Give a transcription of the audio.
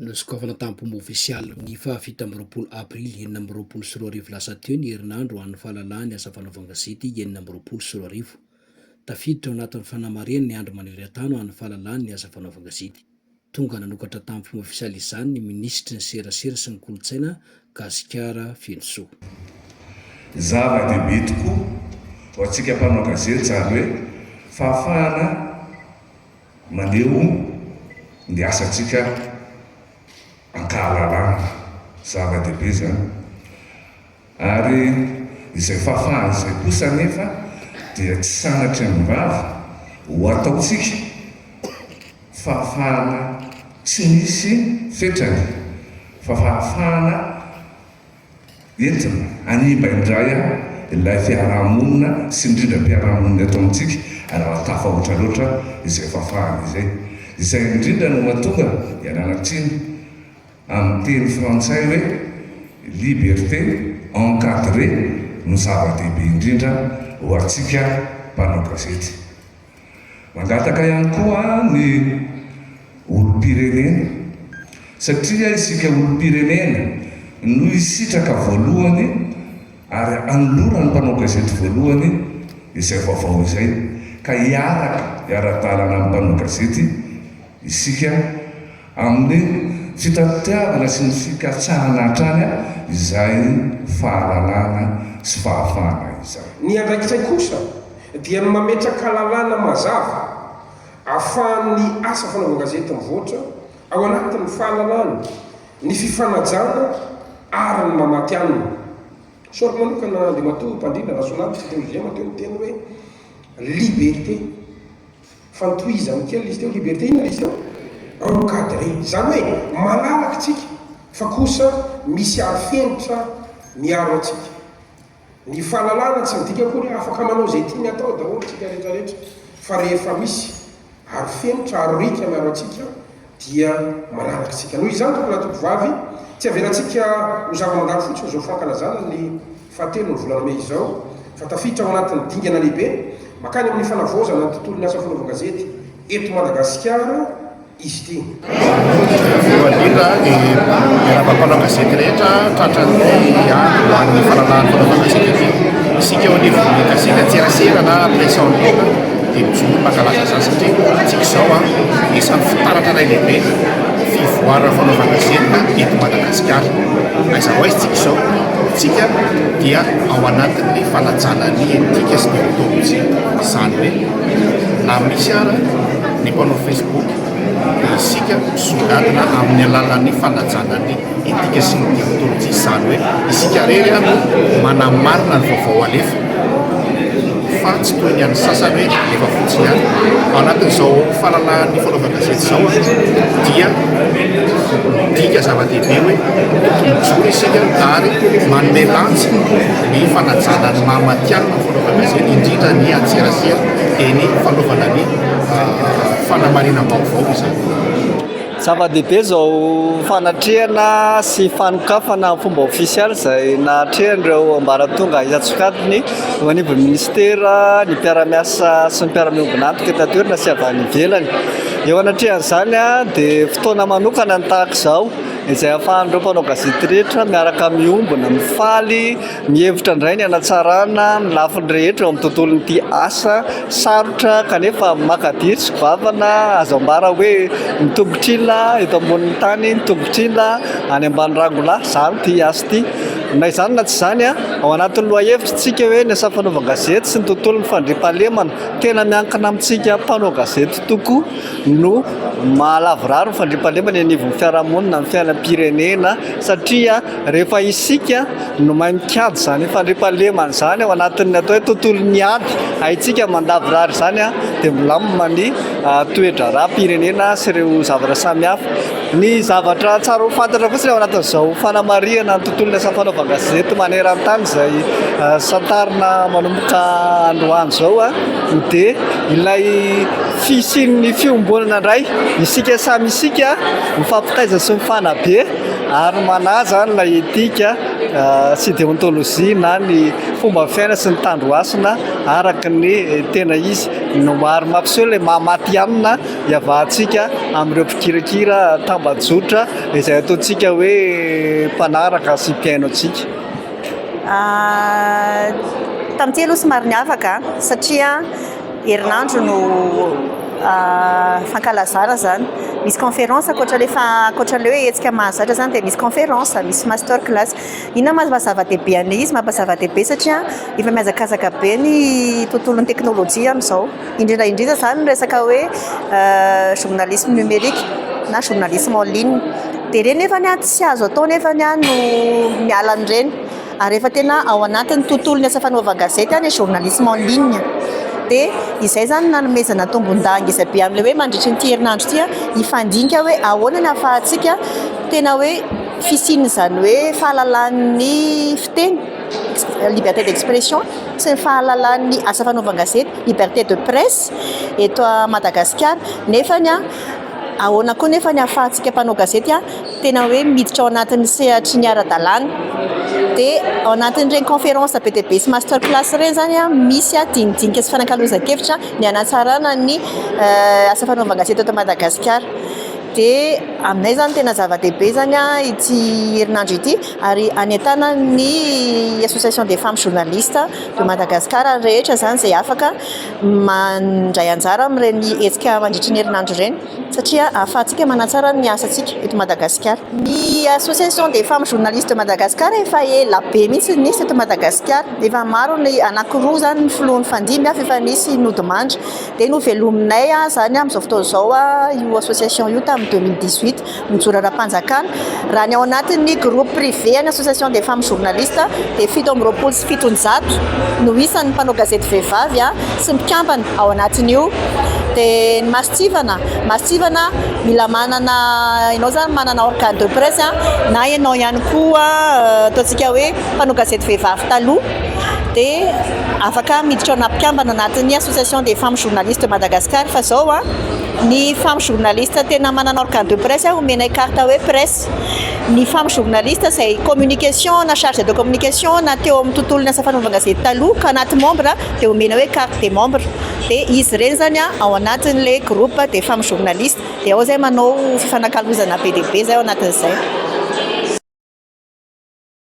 Nosokafana tampomba ofisialy ny fahafito amby roapolo aprily enina amby roapolo sy roa arivo lasa teo ny herinandro ho an'ny fahalalahany asa fanaovana gazety enina amby roapolo sy roa arivo. Tafiditra ao anatin'ny fanamarena ny andro maneran-tany ho an'ny fahalalahany ny asa fanaovana gazety. Tonga nanokatra tampomba ofisialy izany ny ministra ny serasera sy ny kolotsaina Gasikara Fiansoa. Zava-dehibe tokoa ho antsika mpanao gazety zany hoe fahafahana maneho ny asantsika ankahalalana, zava-dehibe zany. Ary izay fahafahana izay kosa nefa dia tsy sanatry ny vavy ho ataotsika fahafahana tsy misy fetrany, fa fahafahana entina animba indray ilay fiarahamonina sy indrindra mpiarahamonina eto amintsika ary atafahoatra loatra izay fahafahana izay. Izay indrindra no mahatonga iananatriny amin'ny teny frantsay hoe liberté encadré no zava-dehibe indrindra ho antsika mpanao gazety. Mangataka ihany koa ny olom-pirenena satria isika olom-pirenena no isitraka voalohany ary anolora ny mpanao gazety voalohany izay vaovao izay, ka iara-dalana amin'ny mpanao gazety isika amin'ny fitatiavana sy ny fikatsahana hatrany izay fahalalana sy fahafahana izay. Ny andraikitsay kosa dia mametraka lalàna mazava ahafahan'ny asa fanaovana gazety mivoatra ao anatin'ny fahalalana, ny fifanajana ary ny mamatianina. Sorako manokana dia matoa mpandrina nasional teknôlôzia mateo miteny hoe liberté, fantohizany kely izy teo, liberté inona izy teo? Encadré, zany hoe malalaka tsika fa kosa misy arifenitra miaro atsika. Ny fahalalana tsy midika akory afaka manao zay tiany atao daholo tsika rehetrarehetra, fa rehefa misy arifenitra arorika miaro atsika dia malalaka tsika. Noho izany tokony tovavy tsy avelantsika ho zava-mandalo fotsiny zao fankalazana ny fahatelo ny volana Mey izao, fa tafiditra ao anatin'ny dingana lehibe makany amin'ny fanavaozana ny tontolon'ny asa fanaovana gazety eto Madagasikara izy ty. Voalohany raha mpanao gazety rehetra tratran'ny andro ho an'ny fahalalahany fanaovana gazety. Isika ao anivon'ny gazety an-tserasera na pression en ligne dia mijoro mankalaza zany satria tsika izao isan'ny fitaratra iray lehibe fivoarana fanaovana gazety eto Madagasikara. Aiza ho aiza tsika izao, tsika dia ao anatin'ny fanajana ny etika sy ny ontoloji, izany hoe na misy ara ny mpanao Facebook isika misongadina amin'ny alalan'ny fanajana ny etika sy ny ontoloji, izany hoe isika rery no manamarina ny vaovao alefa fa tsy toy ny an'ny sasany hoe efa fotsiny ihany. Ao anatin'izao fahalalan'ny fanaovana gazety izao dia dika zava-dehibe hoe tokony mijoro isika ary manome lantsy ny fanajana ny mahamatianina ny fanaovana gazety, indrindra ny an-tserasera ny fanaovana ny fanamarina vaovao izany. Zava-dehibe zao fanatrehana sy fanokafana amin'ny fomba ofisialy izay nahatrehan'ireo ambaratonga izatsokadiny eo anivon'ny ministera, ny mpiara-miasa sy ny mpiara-miombina antoka eto an-toerana sy avy any ivelany. Eo anatrehan'izany dia fotoana manokana ny tahaka izao izay ahafahan'ireo mpanao gazety rehetra miaraka miombona, mifaly, mihevitra indray ny hanatsarana ny lafiny rehetra eo amin'ny tontolon'ity asa sarotra kanefa makadiro sy goavana, azo ambara hoe mitombotr'ila eto ambonin'ny tany, mitombotr'ila any ambany rangolahy, zany ty asa ty. Na izany na tsy izany ao anatin'ny lohahevitra tsika hoe ny asa fanaovana gazety sy ny tontolon'ny fandriampahalemana tena miankina amintsika mpanao gazety tokoa no mahalavoraro ny fandriampahalemana anivon'ny fiarahamonina, ny fiainam-pirenena, satria rehefa isika no mahay mikady zany fandriampahalemana zany ao anatin'ny atao hoe tontolon'ny ady haitsika mandavorary zany dia milamina ny toetra raha-pirenena sy ireo zavatra samihafa. Ny zavatra tsara ho fantatra fotsiny ao anatin'izao fanamarihana ny tontolon'ny asa fanaovana gazety maneran-tany izay santarina manomboka androany zao dia ilay fisian'ny fiombonana indray isika samy isika mifampitaiza sy mifanabe ary manaja ilay etika sy deontolojia na ny fomba fiaina sy ny tandroasina araka ny tena izy. no maro mampiseho le mamatianina hiavahantsika amin'ireo mpikirakira tambajotra izay ataontsika hoe mpanaraka sy mpiaino antsika. Tamin'ity aloha somary niavaka satria herinandro no fankalazana zany. Misy conférence ankoatra le hoe hetsika mahazatra zany dia misy conférence, misy master class. Inona mampazava-dehibe an'izy, mampazava-dehibe satria efa miazakazaka be ny tontolon'ny teknôlôjia amin'izao. Indrindra zany resaka hoe journalisme numérique na journalisme en ligne. Dia ireny nefa ny tsy azo atao nefa ny no miala an'ireny. Ary efa tena ao anatin'ny tontolon'ny asa fanaovan-gazety ny journalisme en ligne. Dia izay zany nanomezana tombon-dahangy izabe amin'ilay hoe mandritry nyity herinandro ity hifandinika hoe ahoana ny ahafahantsika tena hoe fisiny zany hoe fahalalan'ny fiteny, liberté d'expression, sy ny fahalalan'ny asa fanaovan-gazety, liberté de presse eto à Madagascar. Nefany ahoana koa nefa ny ahafahantsika mpanao gazety tena hoe miditra ao anatin'ny sehatry ny ara-dalàna. Dia ao anatin'ireny conférence be dia be sy master class ireny zany misy dindinika sy fanankalozan-kevitra ny hanatsarana ny asa fanaovan-gazety eto Madagasikara. Dia aminay zany tena zava-dehibe zany ity herinandro ity, ary anentana ny association des femmes journalistes de Madagasikara rehetra zany izay afaka mandray anjara amin'ireny hetsika mandritry ny herinandro ireny satria ahafahantsika manatsara ny asantsika eto Madagasikara. Ny association des femmes journalistes de Madagasikara efa ela be mihitsy nisy eto Madagasikara, efa maro ny anankiroa zany ny filohan'ny fandimby efa nisy nodimandry. Dia novelominay zany amin'izao fotoana izao io association io tamin'ny 2018 mijoro ara-panjakana. Raha ny ao anatin'ny groupe privé ny association des femmes journalistes dia 727 no isan'ny mpanao gazety vehivavy sy mikambana ao anatin'io. Dia masitsivana mila manana, ianao zany manana organe de presse na ianao ihany koa ataontsika hoe mpanao gazety vehivavy taloha dia afaka miditra napikambana anatin'ny association des femmes journalistes de Madagascar. Fa zao ny femme journaliste tena manana organe de presse omenay carte hoe presse. Ny femme journaliste izay communication na charge de communication na teo amin'ny tontolon'ny asa fanaovan-gazety taloha ka anaty membre dia omena hoe carte des membres. Dia izy ireny zany ao anatin'ilay groupe des femmes journalistes dia ao zay manao fifanankalozana be dia be zay ao anatin'izay.